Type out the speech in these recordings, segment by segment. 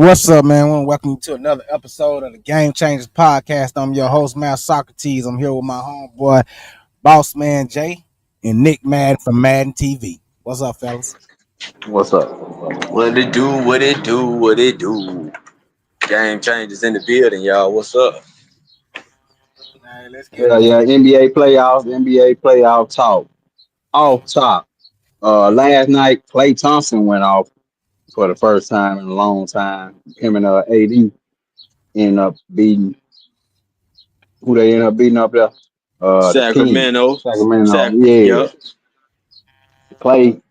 What's up, man? I want to welcome you to another episode of the Game Changers Podcast. I'm your host, Matt Socrates. I'm here with my homeboy, Boss Man Jay, and Nick Madden from Madden TV. What's up, fellas? What's up? What it do? What it do? What it do? Game changes in the building, y'all. What's up? Hey, let's get Yeah, it. yeah. NBA playoff talk. Off top. Last night Klay Thompson went off for the first time in a long time. Him and AD ended up beating who they ended up beating up there. The King, Sacramento. Sacramento. Yeah, Yup. Klay.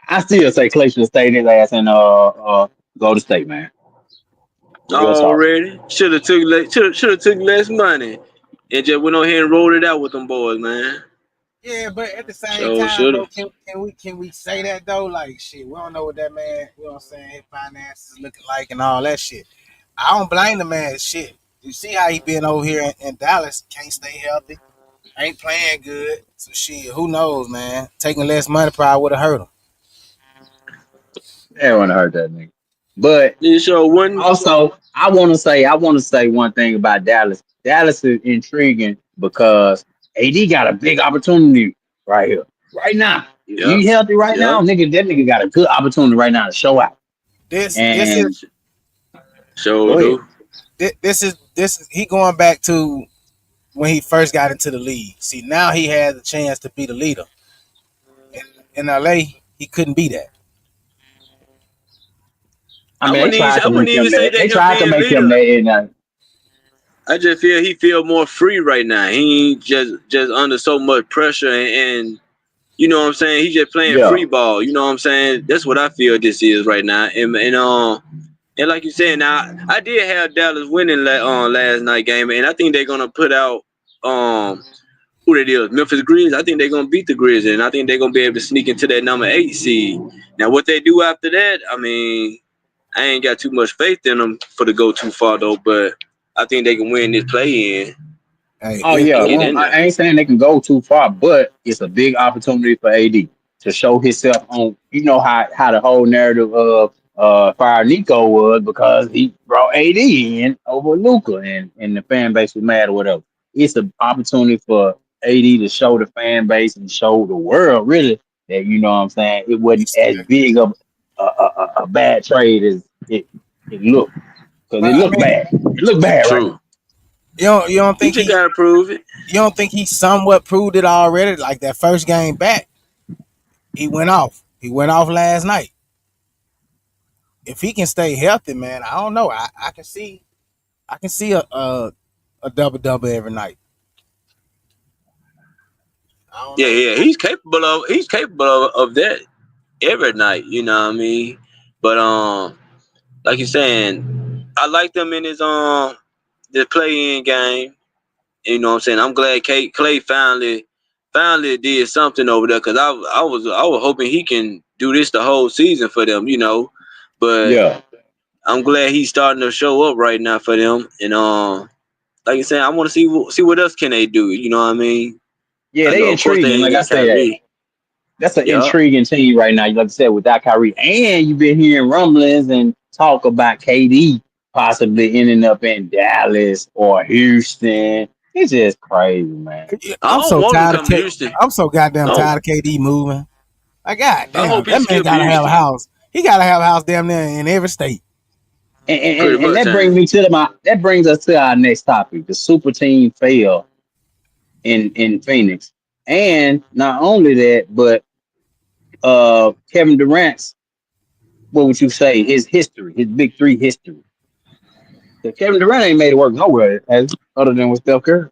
I still say Klay should have stayed his ass and go to state, man. Real talk. Already. Should have took less money and just went on here and rolled it out with them boys, man. Yeah, but at the same So time, should bro, have. can we say that though? Like, shit, we don't know what that man, you know what I'm saying, his finances looking like and all that shit. I don't blame the man. Shit, you see how he been over here in Dallas? Can't stay healthy, ain't playing good. So shit, who knows, man? Taking less money probably would have hurt him. Everyone heard that nigga. But This show one. also, I want to say one thing about Dallas. Dallas is intriguing because AD got a big opportunity right here, right now. If Yup. he healthy right now, Yup. that nigga got a good opportunity right now to show out. This is And Show go ahead. do. this is he going back to when he first got into the league. See, now he has a chance to be the leader. In LA, he couldn't be that. I I mean, they wouldn't even tried I to wouldn't make even him say that. that They him tried to being make him leader. that. And, I just feel he feel more free right now. He ain't just under so much pressure and you know what I'm saying? He just playing yeah, free ball. You know what I'm saying? That's what I feel this is right now. And like you said, now I did have Dallas winning last night game, and I think they're gonna put out who they is, Memphis Grizzlies. I think they're gonna beat the Grizzlies, and I think they're gonna be able to sneak into that number 8 seed. Now what they do after that, I mean, I ain't got too much faith in them for to go too far though, but I think they can win this play in Hey, oh it, yeah. and it, get Well, in there. I ain't saying they can go too far, but it's a big opportunity for AD to show himself on. You know how the whole narrative of Fire Nico was because he brought AD in over Luca and the fan base was mad or whatever. It's an opportunity for AD to show the fan base and show the world really that you know what I'm saying it wasn't as big of a bad trade as it looked because but it I looked mean, bad. It looked bad right now. True. He just gotta prove it. you don't think he somewhat proved it already? Like that first game back, he went off. He went off last night. If he can stay healthy, man, I don't know. I can see a double double every night. I don't Yeah, know. yeah, he's capable of that every night, you know what I mean? But like you're saying, I like them in his the play in game. You know what I'm saying? I'm glad Clay finally did something over there because I was hoping he can do this the whole season for them, you know. But Yeah. I'm glad he's starting to show up right now for them. And like you saying, I want to see what else can they do. You know what I mean? Yeah, I they know, of course, they intriguing. ain't Like I got said, Kyrie. that's an Yeah. intriguing team right now. Like I said, without Kyrie, and you've been hearing rumblings and talk about KD possibly ending up in Dallas or Houston. It's just crazy, man. I I'm don't so want him to tired of come to K. Houston. I'm so goddamn No, tired of KD moving. Like, god I damn, hope he that man skip gotta have a Houston. house. He gotta have a house damn near in every state. And, Pretty and much, that ain't brings it? me to that brings us to our next topic. The super team failed in Phoenix, and not only that, but Kevin Durant's what would you say his history, his big three history. So Kevin Durant ain't made it work nowhere as other than with Steph Curry.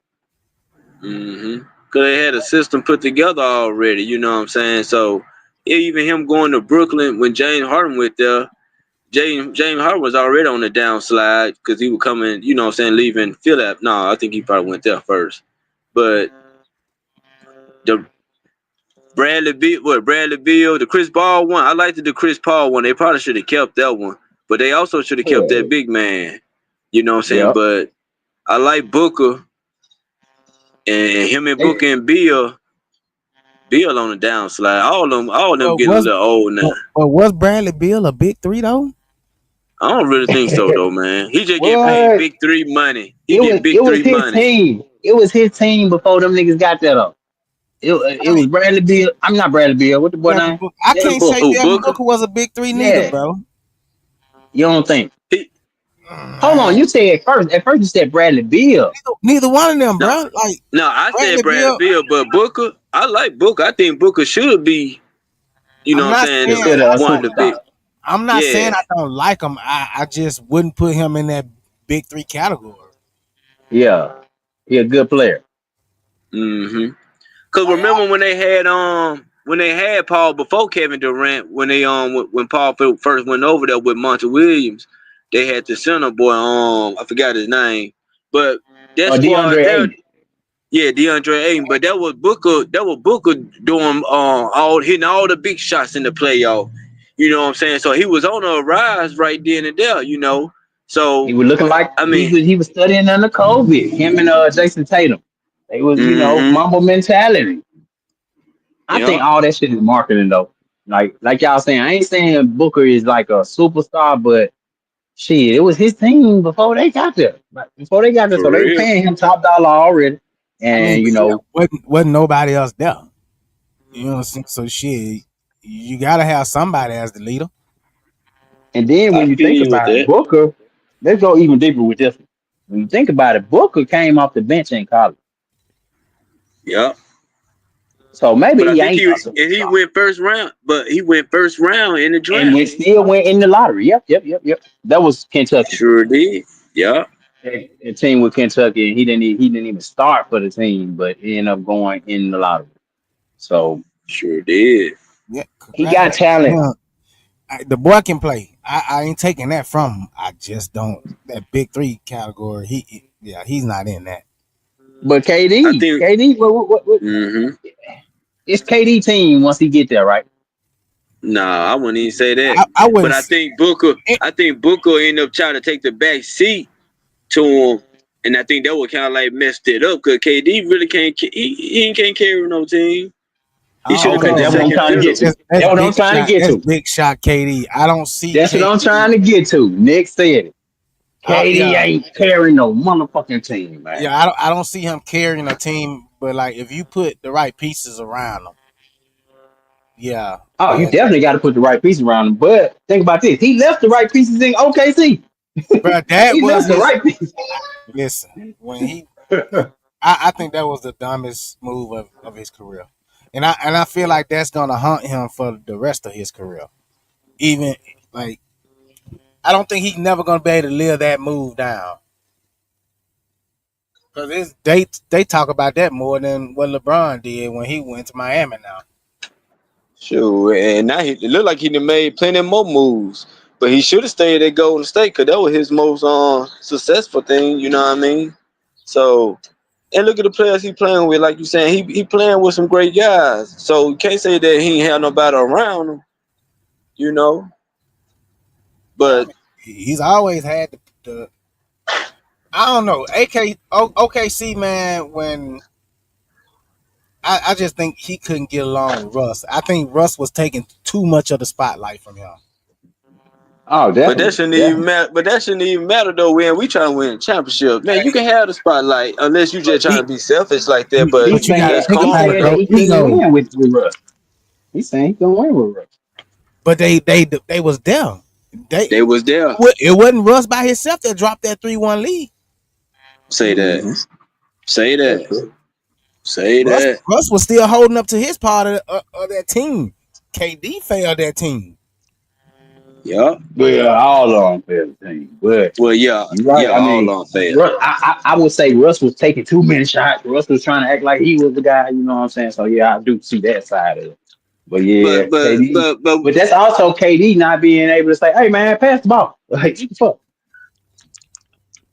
Mm-hmm. Cause they had a system put together already. You know what I'm saying? So even him going to Brooklyn when James Harden went there, James Harden was already on the downslide because he was coming. You know what I'm saying? Leaving Philly. No, I think he probably went there first. But the Bradley Beal, the Chris Paul one. I liked the Chris Paul one. They probably should have kept that one, but they also should have kept Yeah, that big man. You know what I'm saying? yeah. But I like Booker and him and They, Booker and Bill on the downslide. All of them But getting a was little old now. but was Bradley Beal a big three though? I don't really think so though, man. He just get paid What? big three money. He It get was big it was three his money. team. It was his team before them niggas got that up. It was Bradley Beal. I'm not Bradley Beal. What the boy Devin name? Booker. I Devin can't say Booker. Oh, Devin Booker. Booker was a big three neither, Yeah. bro. You don't think? He, Hold on. Man, You said at first you said Bradley Beal. neither one of them, no, bro. Like no, I Bradley said Bradley Beal. Beal, but Booker, I like Booker. I think Booker should be, you know I'm what I'm not saying, saying Consider a one of the big. superstar. I'm not saying Yeah. I don't like him. I just wouldn't put him in that big three category. Yeah. He a good player. Mm-hmm. Cause Like remember when they had Paul before Kevin Durant, when they when Paul first went over there with Monty Williams, they had the center boy, I forgot his name. But that squad DeAndre there, Ayton. yeah, DeAndre Ayton, but that was Booker doing all hitting all the big shots in the playoff. You know what I'm saying? So he was on a rise right then and there, you know. He So was looking like I mean, he was studying under Kobe. Him and Jason Tatum. They was, mm-hmm. mumble mentality. I Yeah, think all that shit is marketing though. Like y'all saying, I ain't saying Booker is like a superstar, but shit, it was his team before they got there. Like, before they got there, so for they were real. paying him top dollar already. I mean, And but yeah, wasn't nobody else there. You know what I'm saying? So shit, you gotta have somebody as the leader. and then I when you feel think you with about it, that. Booker, let's go even deeper with this one. When you think about it, Booker came off the bench in college. Yeah. So maybe But I he think ain't a he superstar. went first round, but he went first round in the And draft. we still went in the lottery. Yep. That was Kentucky. Sure did. Yeah, A team with Kentucky, and he didn't even start for the team, but he ended up going in the lottery. So sure did. Yeah, he got congratulations to talent. him. The boy can play. I ain't taking that from him. I just don't that big three category. He's not in that. But I think. KD, Hmm. it's KD team once he get there, right? Nah, I wouldn't even say that. I But wouldn't. I think Booker. It, I think Booker ended up trying to take the back seat to him, and I think that would kind of like messed it up because KD really can't. He can't carry no team. He I should have don't Okay, been the know, that's what man. I'm second trying to get fiddle. to. That's That's what I'm big trying to shot. get That's to. big shot, KD. I don't see That's what I'm KD. trying to get to. Nick said it. KD Yeah, ain't carrying no motherfucking team, man. yeah. I don't see him carrying a team. But like, if you put the right pieces around him, yeah. Oh, you But definitely got to put the right pieces around him. But think about this. He left the right pieces in OKC. bro, that He was left the his. right pieces. Listen, when he I think that was the dumbest move of his career. And I feel like that's gonna haunt him for the rest of his career. Even like I don't think he's never gonna be able to live that move down. Cause they talk about that more than what LeBron did when he went to Miami now. Sure, and now it looked like he done made plenty more moves, but he should have stayed at Golden State because that was his most successful thing. You know what I mean? So, and look at the players he playing with. Like you saying, he playing with some great guys. So you can't say that he ain't have nobody around him. You know, Yeah, I but mean he's always had the I don't know. OKC man when I just think he couldn't get along with Russ. I think Russ was taking too much of the spotlight from him. Oh, but that definitely, shouldn't even definitely. matter. But that shouldn't even matter though. When we trying to win a championship, man, you can have the spotlight unless you just trying to He, be selfish like that. But but you got to that's think He's about common it, saying that though. bro. he couldn't Ego. win with Russ. He's saying he couldn't win with Russ. But they was there. They They was there. it wasn't Russ by himself that dropped that 3-1 lead. Say that. Mm-hmm. Say That's that. true. Say Russ that. Russ was still holding up to his part of that team. KD failed that team. Yeah. Well, all on fair team, but Well, yeah. you're right. Yeah. I All mean, on fair. I would say Russ was taking too many shots. Russ was trying to act like he was the guy. You know what I'm saying? So yeah, I do see that side of it. But yeah, But but KD. but but But that's also KD not being able to say, "Hey man, pass the ball." Like what the fuck?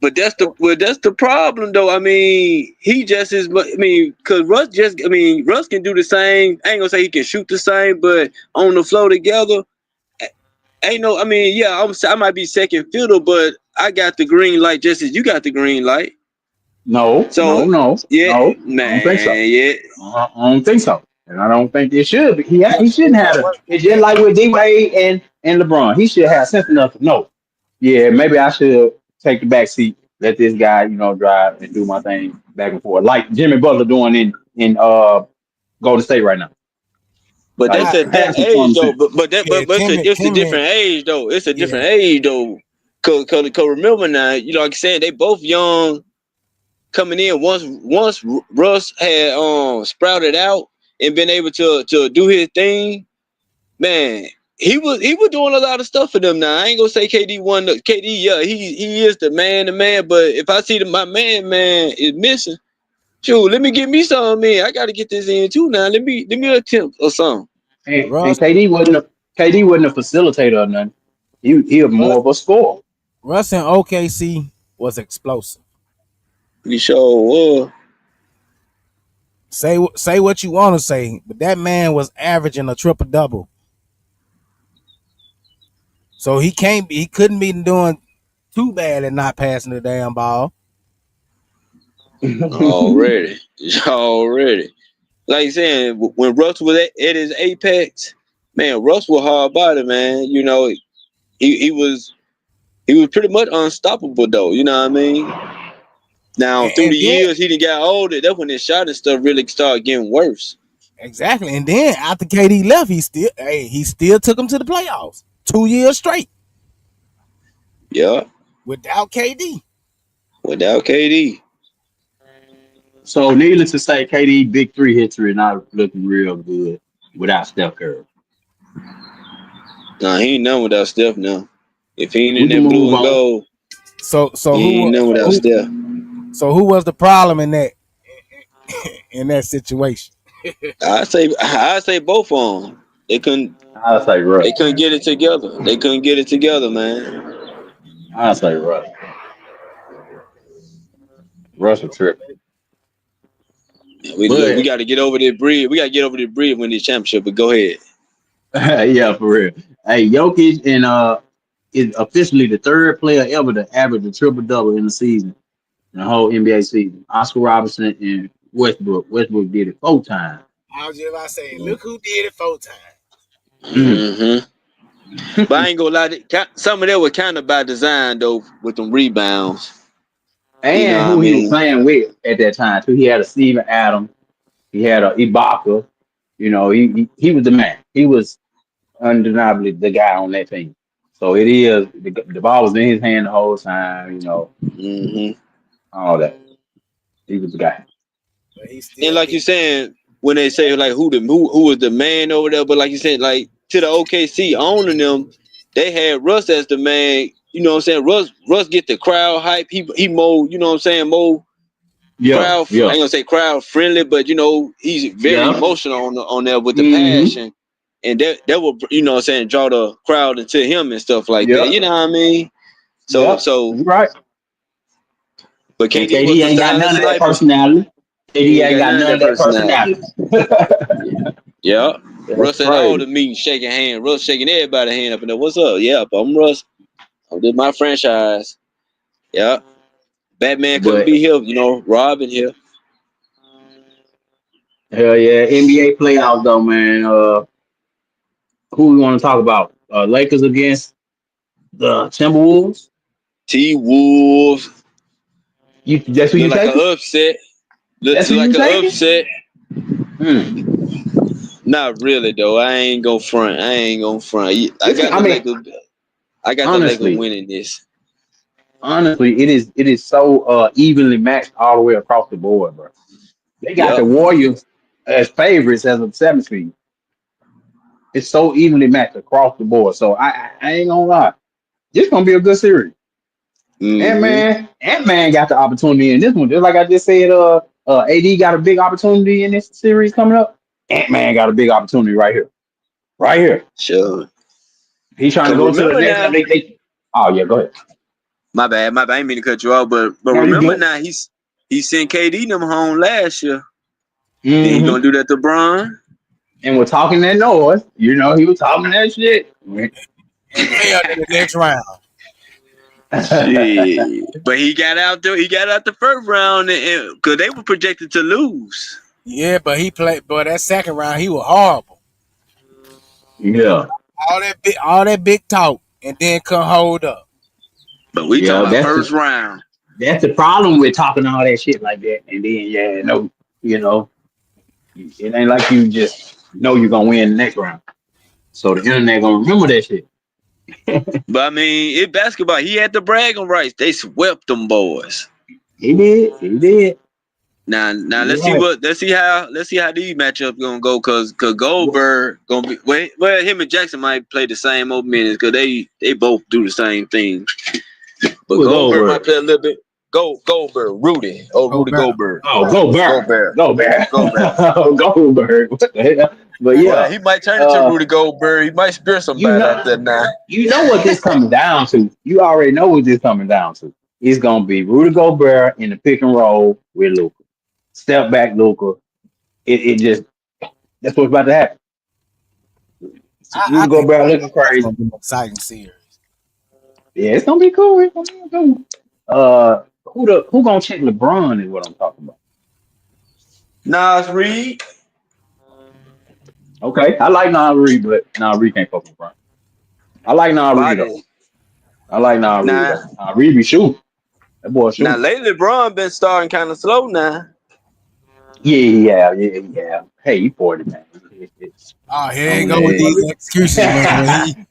but that's the problem though. I mean, he just is. I mean, cause Russ just. I mean, Russ can do the same. I ain't gonna say he can shoot the same, but on the floor together, ain't no. I mean, yeah, I might be second fiddle, but I got the green light just as you got the green light. No, So no, no, yeah, no. I don't think so. man, yeah. I don't think so. And I don't think it should. Be. He shouldn't have it. What- It's just like with D Wade and LeBron. He should have sense enough to know. Yeah, maybe I should take the back seat, let this guy, drive and do my thing back and forth, like Jimmy Butler doing in Golden State right now. But Like that's I, at have that some age common though. sense. yeah, It's a Timmy, different age though. It's a yeah, different age though. Cause remember now, like I said, they both young coming in. Once Russ had sprouted out and been able to do his thing, man. He was doing a lot of stuff for them. Now I ain't gonna say KD won. KD, yeah, he is the man. But if I see that my man is missing, shoot, let me get me some, man. I gotta get this in too now. Let me attempt or something. And Russ, KD wasn't a facilitator or nothing. He was Russ, more of a scorer. Russ in OKC was explosive. Pretty sure was. Say what you want to say, but that man was averaging a triple double. So he couldn't be doing too bad at not passing the damn ball. Already. Already. Like you saying, when Russ was at his apex, man, Russ was hard body, man. He was pretty much unstoppable though. You know what I mean? Now through And the then years he done got older. That's when his shot and stuff really started getting worse. exactly, and then after KD left, he still took him to the playoffs 2 years straight Yeah, without KD. without KD. So needless to say, KD big three history not looking real good without Steph Curry. Nah, he ain't none without Steph now. If he ain't in We can that blue move and on. gold, So he ain't none without Steph. who was the problem in that situation? I say both of them. I'll say They Russ. couldn't get it together. They couldn't get it together, man. I'll say Russ. Russ a trip. We But got to get over this bridge. We got to get over this bridge and win this championship. But go ahead. yeah, for real. Hey, Jokic is officially the third player ever to average a triple double in the season, in the whole NBA season. Oscar Robertson and Westbrook. Westbrook did it 4 times. I was just about to say, look who did it 4 times. Mm. Hmm. But I ain't gonna lie. Some of that was kind of by design though, with them rebounds. You know And what I who he was mean? playing with at that time too. He had a Steven Adams. He had a Ibaka. He was the man. He was undeniably the guy on that team. So it is the ball was in his hand the whole time. Hmm. All that. He was the guy. But he And still like did. you saying, when they say like who was the man over there, but like you said, like to the OKC owning them, they had Russ as the man. You know what I'm saying? Russ get the crowd hype. He more, you know what I'm saying, more Yeah, crowd. I yeah, ain't gonna say crowd friendly, but he's very yeah. emotional on there with the Mm-hmm. passion, and that will, you know what I'm saying, draw the crowd into him and stuff like that. Yeah, You know what I mean? So yeah. so, You're right. but And KD was KD the ain't got silent none of that sniper. personality. He KD ain't ain't got got none of none of that that personality. personality. Yeah. That's Russ at all crazy. the meeting, shaking hands. Russ shaking everybody's hand up and there. What's up? Yeah, I'm Russ. I'm just my franchise. Yeah. Batman couldn't But be here, Robin here. hell yeah, NBA playoffs though, man. Who we want to talk about? Lakers against the Timberwolves. T Wolves. That's who Look you like an taking? upset. Look That's who you like an taking? upset. Hmm. Not really though. I ain't gonna front. I got I the mean, Lakers. I got the Lakers honestly, winning this. honestly, it is so evenly matched all the way across the board, bro. They got the Yep. Warriors as favorites as a 7th seed. It's so evenly matched across the board. So I ain't gonna lie. This gonna be a good series. Mm-hmm. Ant Man got the opportunity in this one. Just like I just said, AD got a big opportunity in this series coming up. Ant Man got a big opportunity right here. Right here. Sure. He's trying to Cause go to the remember next level. now, Oh yeah, go ahead. my bad. I ain't mean to cut you off, but No, you remember good. now, he sent KD them home last year. Then he Hmm. gonna do that to Bron. And we're talking that noise. He was talking that shit. And failed in the next round. Shit. But he got out there. He got out the first round, because they were projected to lose. Yeah, but he played. But that second round, he was horrible. Yeah. All that big talk, and then couldn't hold up. But we Yeah, talking about first round. that's the problem with talking all that shit like that. And then no, it ain't like you just know you're gonna win the next round. So the internet gonna remember that shit. But I mean, in basketball, he had the bragging rights. They swept them boys. He did. Now You're right. let's see how these matchups gonna go. Cause Goldberg gonna be well, him and Jackson might play the same old minutes because they both do the same thing. But Who Goldberg might Goldberg? play a little bit. Goldberg, Rudy. Oh, Rudy Goldberg. Oh, Goldberg. Goldberg. Goldberg. What the hell? But Well, yeah, he might turn into Rudy Goldberg. He might spear somebody out there now. you know what this coming down to. You already know what this coming down to. It's gonna be Rudy Gobert in the pick and roll with Luka. Step back, Luka. It just that's what's about to happen. Rudy Gobert looking crazy. It's gonna be an exciting series. Yeah, it's gonna be cool. It's gonna be cool. Who gonna check LeBron is what I'm talking about. Nas Reed. Okay, I like Nas Reed, but Nas Reed can't fuck with LeBron. I like Nas Reed though. I like Nas Reed. Nas Reed be shooting. That boy shooting. Now lately, LeBron been starting kind of slow now. Yeah. Hey, he 40, man. Oh, here you go with these excuses, man.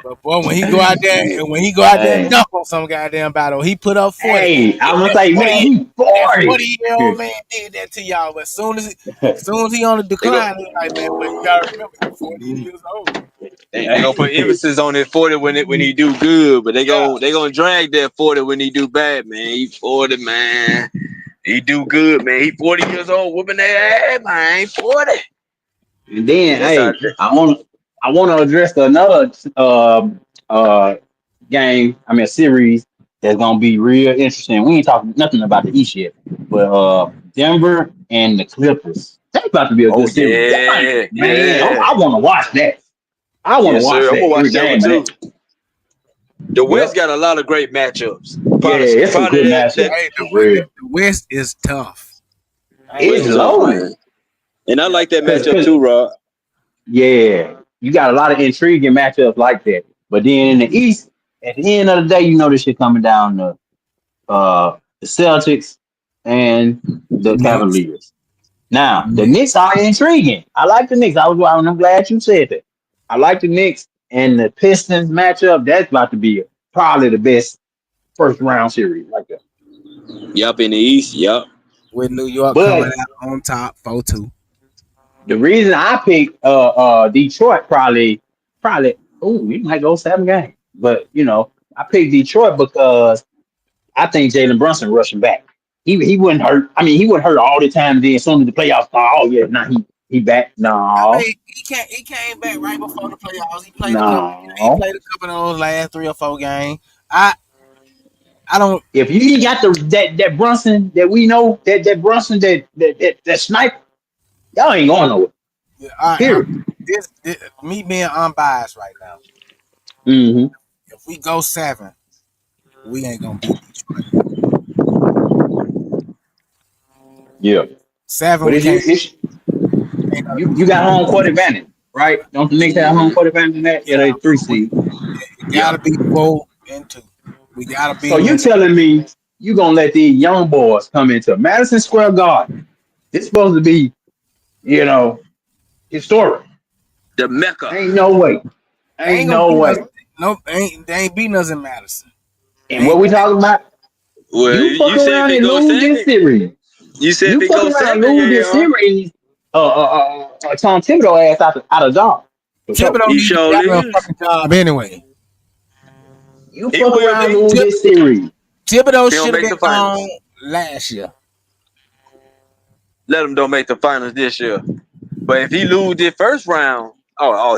But boy, when he go out there and dunk on some goddamn battle, he put up 40. Hey, I'm gonna say, man, he 40. 40-year-old man did that to y'all. But as soon as he on the decline, he's like, man, but you gotta remember, you're 40 years old. They gonna put emphasis on that 40 when he do good, but they gonna drag that 40 when he do bad, man. He 40, man. He do good, man. He 40 years old, whooping their ass, man. 40. And then, I want to address another game. I mean, a series that's gonna be real interesting. We ain't talking nothing about the East yet, but Denver and the Clippers. That's about to be a good series. Man, I want to watch that. I want to watch that. I'm gonna watch that one too. The West got a lot of great matchups. It's a good matchup. Hey, the West is tough. It's loaded. And I like that matchup too, Rob. Yeah, you got a lot of intriguing matchups like that. But then in the East, at the end of the day, you know this shit coming down to the Celtics and the Cavaliers. Now, the Knicks are intriguing. I like the Knicks. I'm glad you said that. I like the Knicks and the Pistons matchup. That's about to be probably the best first round series like that. Yup, in the East, yup. With New York coming out on top 4-2. The reason I picked Detroit probably we might go 7 games. But I picked Detroit because I think Jalen Brunson rushing back. He wouldn't hurt. I mean, he wouldn't hurt all the time. Then as soon as the playoffs start, he back. No, I mean, he came back right before the playoffs. He played a couple of those last 3 or 4 games. I don't. If you got that Brunson that we know, that Brunson that sniper, y'all ain't going nowhere. Yeah, this me being unbiased right now. Mm-hmm. If we go 7, we ain't gonna beat Detroit. Yeah, 7. But you got home court advantage, right? Don't the Knicks have home court advantage in that? Yeah, they 3 seed. It gotta be 4 and 2. We gotta be. So you telling me you gonna let these young boys come into Madison Square Garden? It's supposed to be, historic. The Mecca. Ain't no way. Ain't no way. They ain't beating us in Madison. And what we talking about? Well, you fuck around and lose this series. You said you fuck around and lose this series. Tom Thibodeau ass out of job. Thibodeau needs a fucking job anyway. You fuck around and lose this series. Thibodeau should have been gone last year. Let him don't make the finals this year. But if he lose this first round,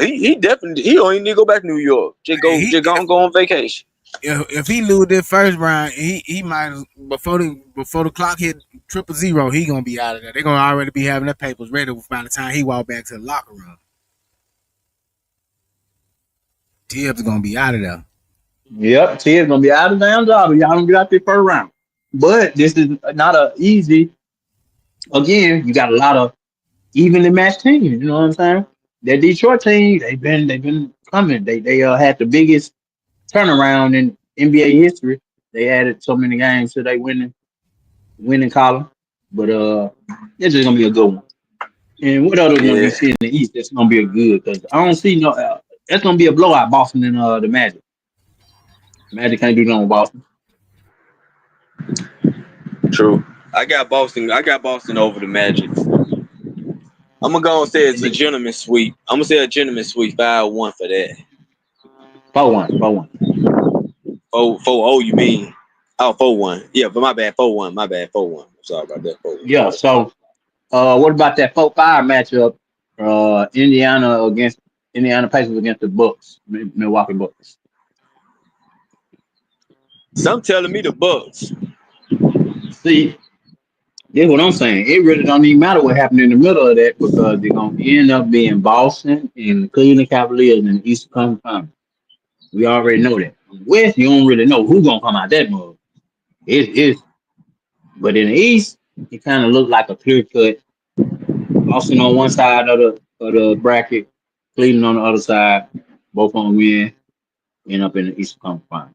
he definitely he don't even need to go back to New York. Just go on vacation. If he lose this first round, he might before the clock hit 000, he gonna be out of there. They're gonna already be having their papers ready by the time he walk back to the locker room. Tibbs gonna be out of there. Yep, Tibbs gonna be out of damn job. Y'all don't get out there first round. But this is not a easy. Again, you got a lot of evenly matched teams. You know what I'm saying? That Detroit team, they've been coming. They had the biggest turnaround NBA history. They added so many games to their winning column. But it's just gonna be a good one. And what other one you Yeah. see in the East that's gonna be a good? Because I don't see no. That's gonna be a blowout. Boston and the Magic. Magic can't do nothing with Boston. True. I got Boston over the Magic. I'm gonna go and say it's a gentleman's sweep. I'm gonna say a gentleman's sweep 5-1 for that. 4-1, 4-1. 4-0, you mean? Oh, 4-1. Yeah, but my bad. 4-1. My bad. 4-1. I'm sorry about that. 4-1. Yeah. So, what about that 4-5 matchup? Indiana Pacers against the Bucks, Milwaukee Bucks. Some telling me the Bucks. See, that's what I'm saying. It really don't even matter what happened in the middle of that because they're gonna end up being Boston and the Cleveland Cavaliers in the Eastern Conference Finals. We already know that. West, you don't really know who's gonna come out that mug. It's but in the East, it kind of looked like a clear cut. Boston on one side of the bracket, Cleveland on the other side, both on win, end up in the Eastern Conference Finals.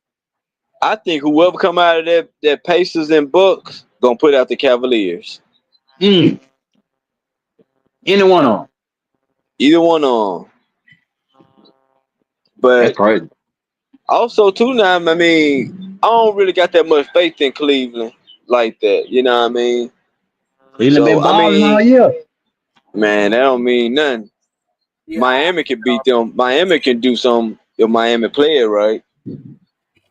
I think whoever come out of that Pacers and Bucks gonna put out the Cavaliers. Any one of them. Either one of them. But That's crazy. also too now, I mean, I don't really got that much faith in Cleveland like that. You know what I mean? Cleveland been So I balling all mean, year. man, that don't mean nothing. Yeah, Miami can beat them. Miami can do something if Miami play it right.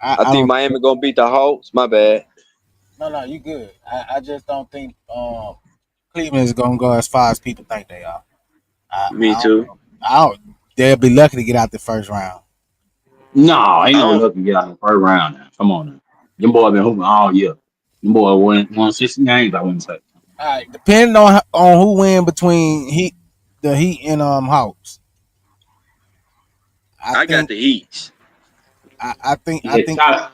I think don't. Miami gonna beat the Hawks. My bad. No, you good. I just don't think Cleveland is gonna go as far as people think they are. Me too. They'll be lucky to get out the first round. No, ain't no Oh, luck to get out in the first round now. Come on now. Them boys been hooping all year. Them boys won 60 games, I wouldn't say. All right, depending on who win between the Heat and Hawks. I got the Heat. I think Tyler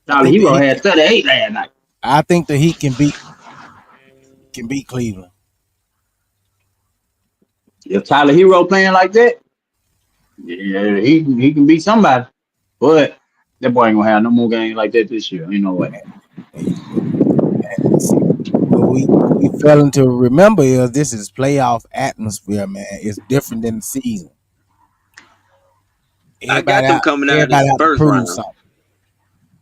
the Hero Heat. had 38 last night. I think the Heat can beat Cleveland. If Tyler Hero playing like that, yeah, he can beat somebody. But that boy ain't gonna have no more games like that this year. You know what? What we failing to remember is this is playoff atmosphere, man. It's different than the season. I got them coming out of the to first prove round. something.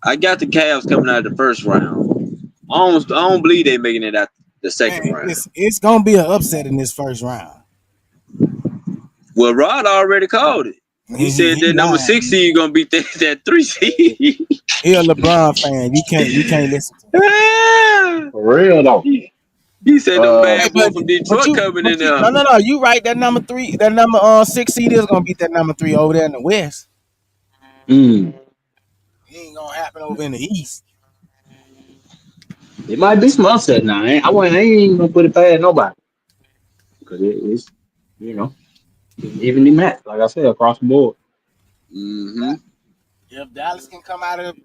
I got the Cavs coming out of the first round. I don't believe they making it out the second Man, round. it's gonna be an upset in this first round. Well, Rod already called it. He said that number 6 seed gonna beat that 3 seed. He a LeBron fan. You can't listen to him. For real though. He said them bad boys But from Detroit coming in there. No. You right. That number 6 seed is gonna beat that number 3 over there in the West. Mm. It ain't gonna happen over in the East. It might be some upset now. I ain't even gonna put it past nobody. Because it's evenly matched, like I said, across the board. Mm-hmm. If Dallas can come out of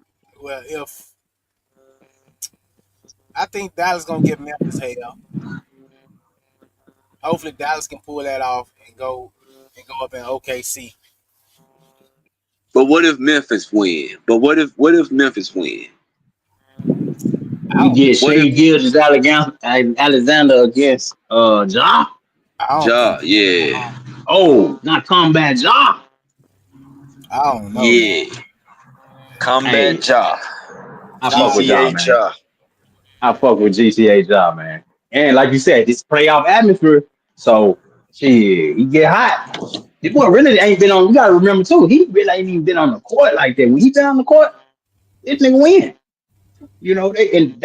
I think Dallas gonna get Memphis hell. Hopefully Dallas can pull that off and go up in OKC. But what if Memphis win? We get Shea Gildas Alexander against Ja. Ja, yeah. Oh, not combat Ja. I don't know. Yeah. Combat Ja. I fuck with Ja, man. I fuck with GCA Ja, man. And like you said, this playoff atmosphere. So shit, he get hot. This boy really ain't been on. You gotta remember too. He really ain't even been on the court like that. When he been on the court, this nigga win. You know, they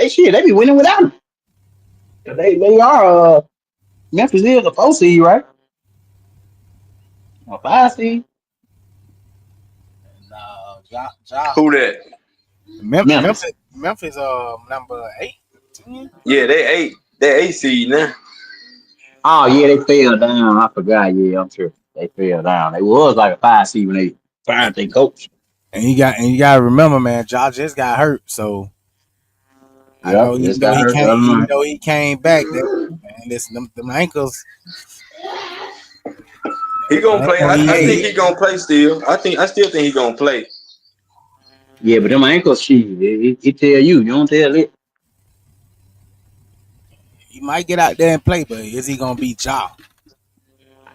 be winning without him. They are Memphis is a 4 seed, right? A 5 seed. No, Ja. Who that? Memphis number 8. Yeah, they 8 seed now. Oh yeah, they fell down. I forgot. Yeah, I'm sure they fell down. They was like a 5 seed when they fired their coach. And you gotta remember, man, Ja just got hurt, so I know even though he came back, man, listen, them ankles. He gonna play. I think he gonna play still. I still think he gonna play. Yeah, but them ankles, it tell you don't tell it. He might get out there and play, but is he gonna be Ja?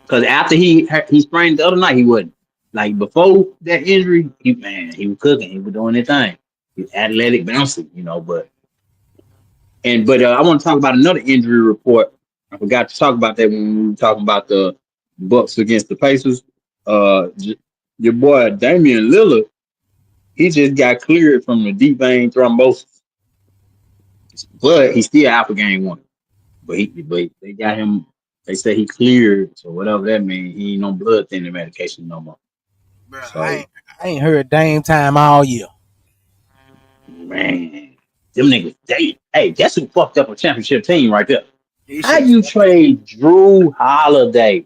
Because after he sprained the other night, he wasn't. Like before that injury, he was cooking. He was doing his thing. He's athletic, bouncing, but I want to talk about another injury report. I forgot to talk about that when we were talking about the Bucks against the Pacers. Your boy Damian Lillard, he just got cleared from the deep vein thrombosis, but he's still out for game one. But they got him. They say he cleared, so whatever that means, he ain't on blood thinning medication no more. Bro, So I ain't heard Dame time all year. man, them niggas, hey, that's who fucked up a championship team right there. He How should- you trade Drew Holiday?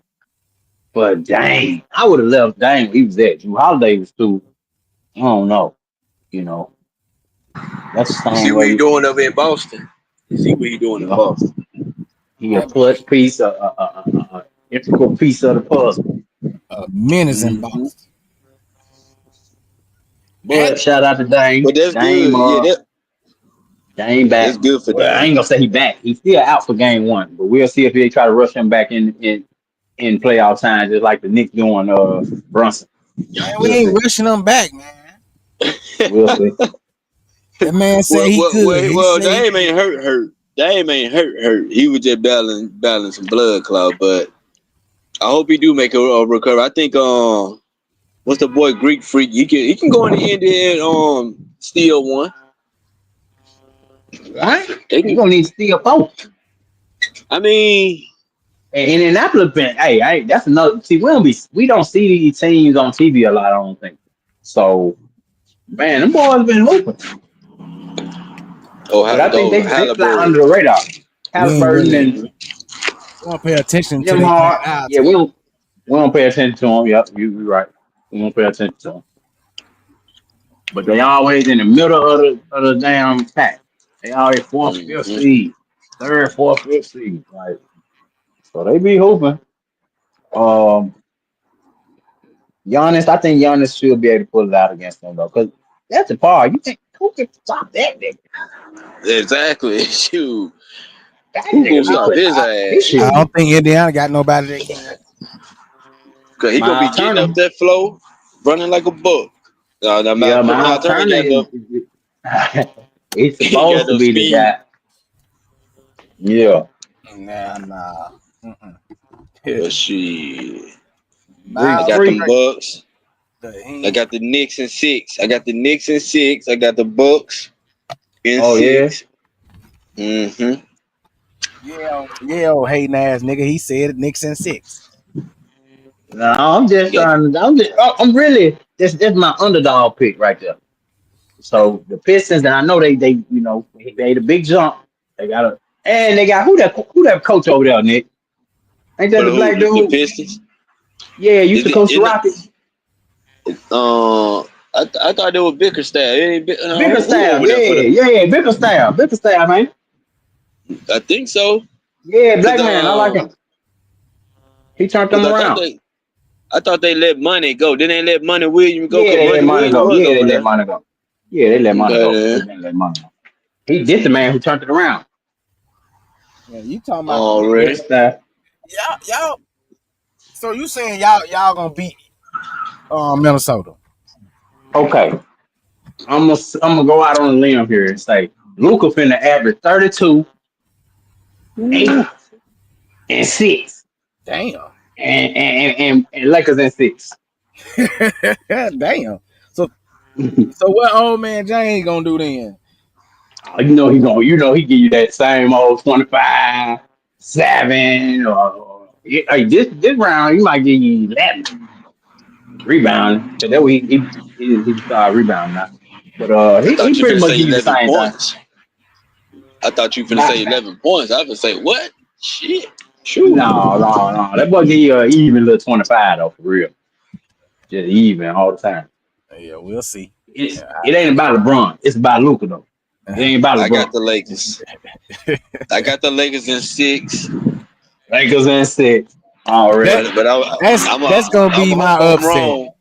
But dang, I would have left Dame where he was at. Drew Holiday was too. I don't know. That's the You same see what way. he doing over in Boston. You see what he doing in Boston. He a plus piece, a integral piece of the puzzle. Menace in Mhm. Boston. But shout out to Dame. But that's Dame, good. Yeah, Dame back. that's good for Well, I them. ain't gonna say he back. He's still out for game one, but we'll see if they try to rush him back in playoff time, just like the Knicks doing Brunson. Man, we ain't rushing him back, man. We'll see. That man said he good. Well, Dame ain't hurt. Dame ain't hurt. He was just battling some blood clot, but I hope he do make a recovery. I think what's the boy Greek Freak? He can go in the end and steal one. Right? They gonna need to steal both. I mean, and Indianapolis been that's another. See, we don't see these teams on TV a lot. I don't think so. Man, them boys been hooping. But I think they fly under the radar. Halliburton and we don't pay attention to them them hard. Yeah, we don't pay attention to them. Yep, you're right. We don't pay attention to them. But they always in the middle of the damn pack. They always fourth, fifth seed, third, fourth, fifth seed. Like, so they be hooping. Giannis, I think Giannis should be able to pull it out against them though, because that's the part. You think who can stop that nigga? Exactly. Shoot. Who gonna stop his ass? I don't think Indiana got nobody that can. Cause he gonna be getting up that flow, running like a buck. Miles Turner. He's supposed to be the guy. Yeah. Nah. But shit. I got them Bucks. I got the Knicks in 6. I got the Bucks in 6. Yeah. Mm-hmm. Yeah, old hating ass nigga. He said Knicks in 6. No, I'm just trying. I'm really. This my underdog pick right there. So the Pistons, and I know they made a big jump. They got who that coach over there, Nick? Ain't that the black dude? The Pistons. Yeah, used to coach the Rockets. I thought they were Bickerstaff. Bickerstaff, yeah, Bickerstaff, man. I think so. Yeah, black man, I like him. He turned them around. I thought they let money go. Didn't they let Money Williams go? Yeah, they let money go. Yeah, they let money go. They let money go. He did the man who turned it around. Yeah, you talking about already? Y'all. So you saying y'all gonna beat Minnesota? Okay. I'm gonna go out on a limb here and say Luka finna average 32, 8, and 6. Damn. And Lakers in 6. Damn. So what old man James gonna do then? He give you that same old 25, 7, or this round he might give you 11 rebound. So that way he started rebounding now. But he pretty much give you the same points. I thought you finna say 11 points. I was say what? Shit. Shoot. No. That boy give you an even little 25 though, for real. Just even all the time. Yeah, we'll see. It ain't about LeBron. It's about Luka though. It ain't about LeBron. I got the Lakers. I got the Lakers in 6. Lakers in 6. Already. That's gonna be my upset.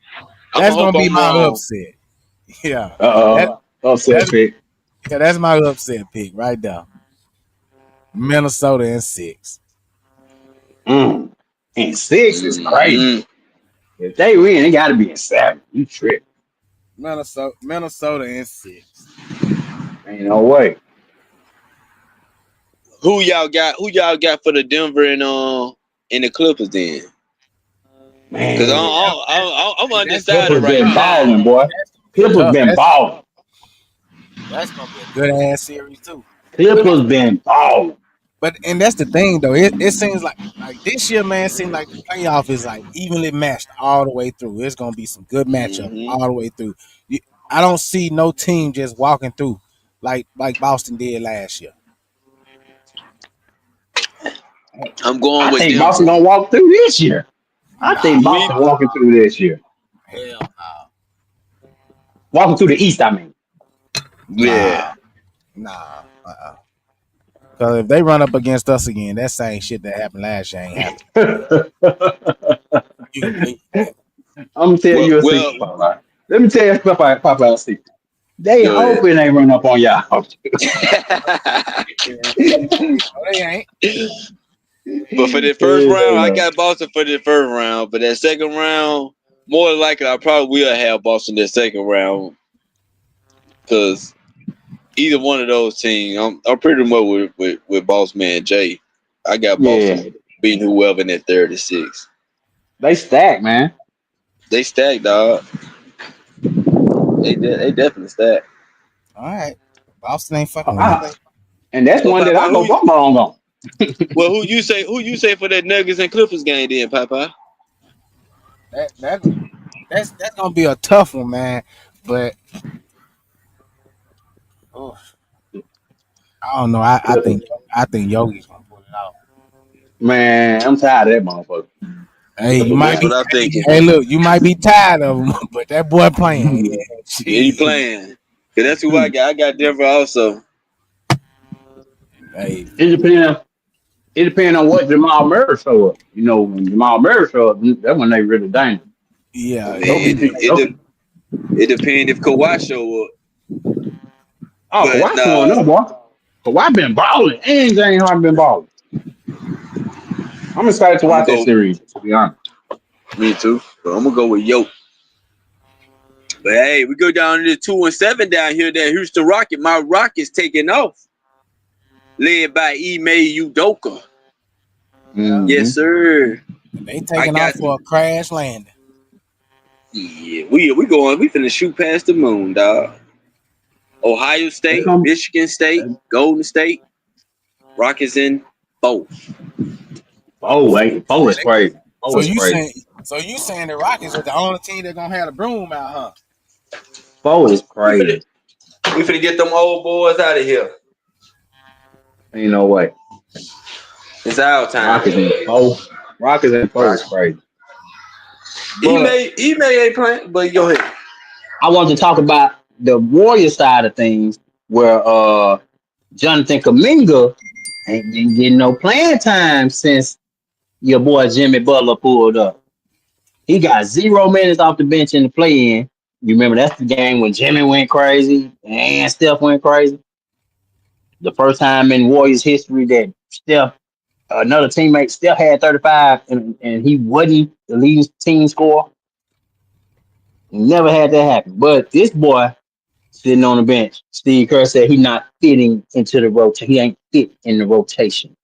That's gonna be my upset. Yeah, Upset pick. that's my upset pick right there. Minnesota in 6. And 6 is crazy. Mhm. If they win, it got to be in 7. You trip. Minnesota in 6. Ain't no way. Who y'all got? Who y'all got for the Denver and the Clippers then? Because Man, I'm That's undecided Clippers right been now. balling, boy. Clippers tough. been balling. That's gonna be a good ass series too. Clippers been balling. But and that's the thing though. It seems like this year, man, seems like the playoff is like evenly matched all the way through. It's gonna be some good matchups Hmm. all the way through. I don't see no team just walking through like Boston did last year. I'm going I with think Boston Denver. gonna walk through this year. I Nah, think Me, Boston walking through this year. hell Walking through the East, I mean. yeah. nah. Because if they run up against us again, that same shit that happened last year ain't happening. You can believe that. I'm gonna tell you a secret, Well, Popeye. Let me tell you Popeye a secret. They go ahead. hoping they run up on y'all. No, they ain't. But for the first round, I got Boston for the first round. But that second round, more than likely, I probably will have Boston that second round. Because either one of those teams, I'm pretty much with Boss Man Jay. I got Yeah, Boston beating whoever in that 36. they stacked, man. They stacked, dog. They definitely stacked. All right. Boston ain't fucking with me. I- and that's Well, one that I Papa, hope I'm wrong on. who you say? Who you say for that Nuggets and Clippers game then, Papa? That that's gonna be a tough one, man. But oh, I don't know. I think Yogi's gonna pull it out. Man, I'm tired of that motherfucker. Hey, you might That's be. what I'm thinking. Hey, look, you might be tired of him, but that boy playing. Yeah, Yeah, he shit. playing. Cause that's who I got. I got Denver also. Hey, It depends. It depends on what Jamal Murray show up. You know, when Jamal Murray show up, that's when they really dangerous. yeah, It it depends if Kawhi show up. Oh, But Kawhi showing up, boy. Kawhi been balling, and James Harden been balling. I'm excited to I'm gonna watch that go. series. To be honest, Me too. But I'm gonna go with Yo. But hey, we go down to the 2-7 down here. That Houston Rocket. My Rockets taking off, led by Ime Udoka. yeah. Yes, sir. They I taking off got. for a crash landing. Yeah, we going. We finna shoot past the moon, dog. Ohio they State, come. Michigan State, Golden State, Rockets in both. Oh wait, oh Hey, is crazy. Oh so is you crazy. saying the Rockets are the only team that gonna have the broom out, huh? Oh is We finna, crazy. we finna get them old boys out of here. Ain't no way. It's our time. Rockets in four. Rockets in four is crazy. But He may ain't playing, but go ahead. I want to talk about the Warrior side of things, where Jonathan Kuminga ain't been getting no playing time since your boy Jimmy Butler pulled up. He got 0 minutes off the bench in the play-in. You remember that's the game when Jimmy went crazy and Steph went crazy. The first time in Warriors history that Steph, another teammate, Steph had 35 and he wasn't the leading team scorer. Never had that happen. But this boy sitting on the bench, Steve Kerr said he not fitting into the rotation. He ain't fit in the rotation.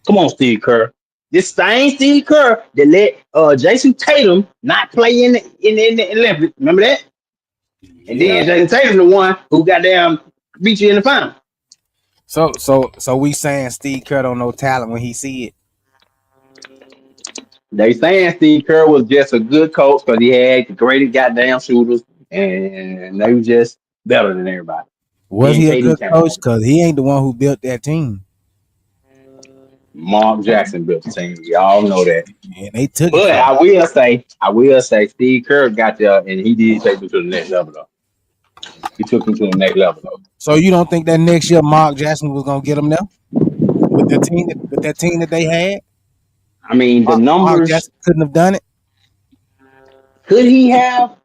Come on, Steve Kerr. This same Steve Kerr that let Jason Tatum not play in the Olympics. Remember that? And Yeah. then Jason Tatum the one who goddamn beat you in the final. So we saying Steve Kerr don't know talent when he see it. They saying Steve Kerr was just a good coach because he had the greatest goddamn shooters and they were just better than everybody. Was Then he a KD good came coach? along. Cause he ain't the one who built that team, Mark Jackson built the team. We all know that. and they took it But from him. I will say, Steve Kerr got there, and he did take me to the next level, though. He took me to the next level, though. So you don't think that next year Mark Jackson was gonna get him there with that team that they had? I mean, the Mark numbers. Jackson couldn't have done it. Could he have?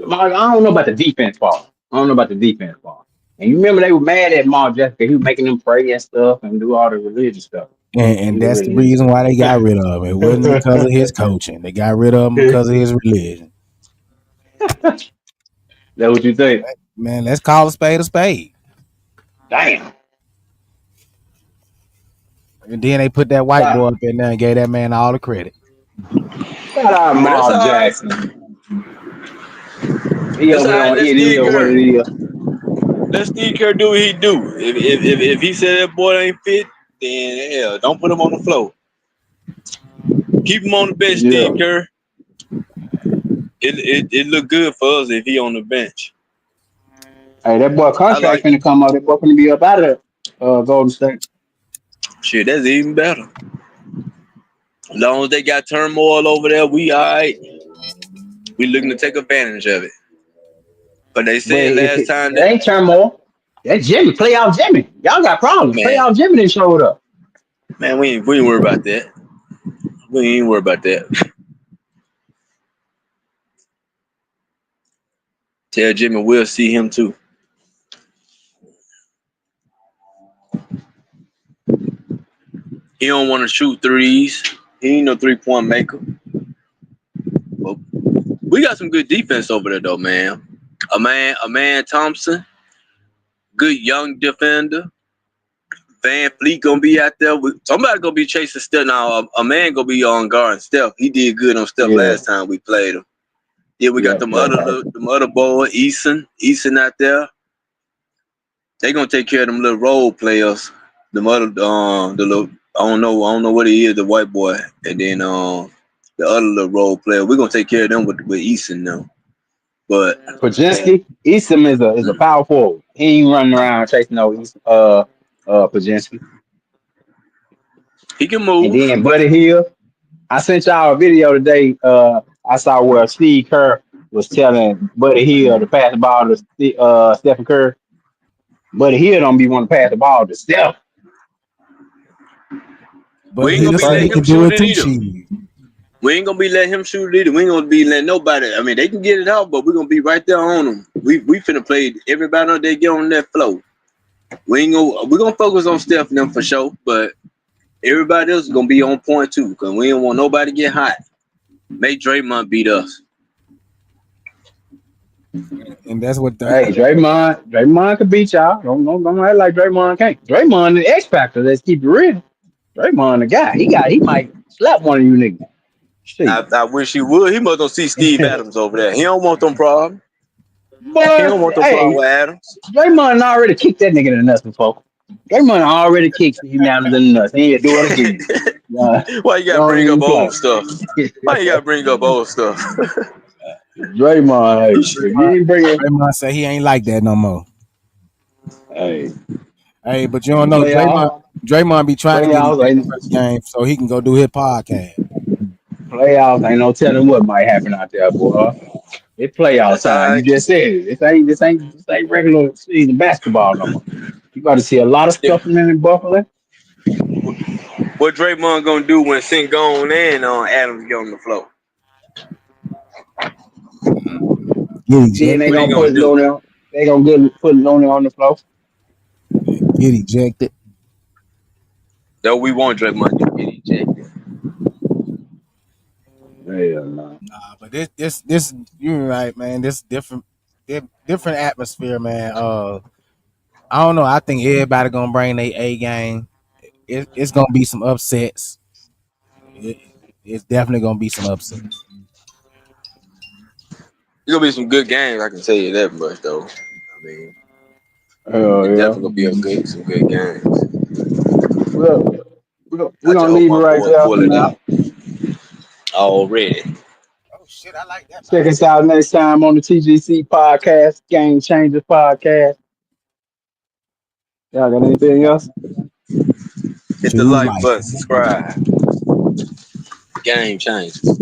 I don't know about the defense part. And you remember they were mad at Mark Jessica. He was making them pray and stuff and do all the religious stuff. And He was that's the really reason why they got rid of him. It wasn't because of his coaching. They got rid of him because of his religion. That what you think? Man, let's call a spade a spade. Damn. And then they put that white boy Shout, up in there and gave that man all the credit. shout out But that's Mark all right. Jackson. He That's over all there right. on Let Eddie Steve or what Kerr. it is. Let Steve Kerr do what he do. If he said that boy ain't fit, then hell, don't put him on the floor. Keep him on the bench, Yeah. Steve Kerr. It look good for us if he on the bench. Hey, that boy I contract like finna come out. That boy finna be up out of Golden State. shit. That's even better. As long as they got turmoil over there, we all right. We looking to take advantage of it. But they But said if last it, time it that ain't turmoil, that Jimmy, playoff Jimmy. Y'all got problems. man, Playoff Jimmy didn't showed up. man, we ain't worried about that. We ain't worried about that. Tell Jimmy we'll see him too. He don't want to shoot threes. He ain't no 3-point maker. But we got some good defense over there though, man. A man Thompson, good young defender. Van Fleet gonna be out there. Somebody gonna be chasing Steph now. A man gonna be on guard Steph. He did good on Steph Yeah, last time we played him. Yeah, we got yeah, them yeah. other boy, Eason out there. They gonna take care of them little role players. The little I don't know what he is, the white boy, and then the other little role player. We're gonna take care of them with Eason now. But Pajinski, Easton is a power forward. He ain't running around chasing no Pajinski. he can And move. then Buddy Hill. I sent y'all a video today. I saw where Steve Kerr was telling Buddy Hill to pass the ball to Stephen Curry. Buddy Hill don't be want to pass the ball to Steph. But We ain't he'll gonna be say Crazy. letting he him can do shoot it it too, either. cheap. We ain't gonna be letting him shoot it either. We ain't gonna be letting nobody. I mean, they can get it out, but we're gonna be right there on them. We finna play everybody on they get on that flow. We're gonna focus on Steph and them for sure, but everybody else is gonna be on point too, because we don't want nobody to get hot. Make Draymond beat us. And that's what Hey, the Draymond could beat y'all. Don't act like Draymond can't. Draymond the X factor. Let's keep it real. Draymond the guy. He might slap one of you niggas. Shit. I wish he would. He must don't see Steve Adams over there. He don't want them problems. He But don't want them problems hey, with Adams. Draymond already kicked that nigga in the nuts before. Draymond already kicked him down in the nuts. He ain't do it again. Why you gotta Don't bring up even old play. stuff? Why you gotta bring up old stuff? Draymond, hey, if you ain't bringing, Draymond say he ain't like that no more. hey, Hey, but you don't know playoffs, Draymond be trying to get playoffs ejected ain't for the game so he can go do his podcast. playoffs ain't no telling what might happen out there, boy. It's playoff That's all time. You right. just said it. This ain't regular season basketball no more. You got to see a lot of stuff in Buffalo. What Draymond gonna do when Sengun and Adams get on the floor? Get Then they What ejected. he gonna gonna put it do? on there. They gonna put it on the floor. Get ejected. Though we want Draymond to get ejected. Hell no. But this you're right, man. This different atmosphere, man. I don't know. I think everybody gonna bring their A game. It's gonna be some upsets. It, it's definitely gonna be some upsets. It's gonna be some good games. I can tell you that much, though. I mean, Hell it's yeah. definitely gonna be some good games. Well, we're I just gonna hope leave it my right boy there pull for it now. out already. Oh shit! I like that Check better. us out next time on the TGC podcast, Game Changer podcast. Y'all got anything else? Hit the Choose like life. button, subscribe. Game changes.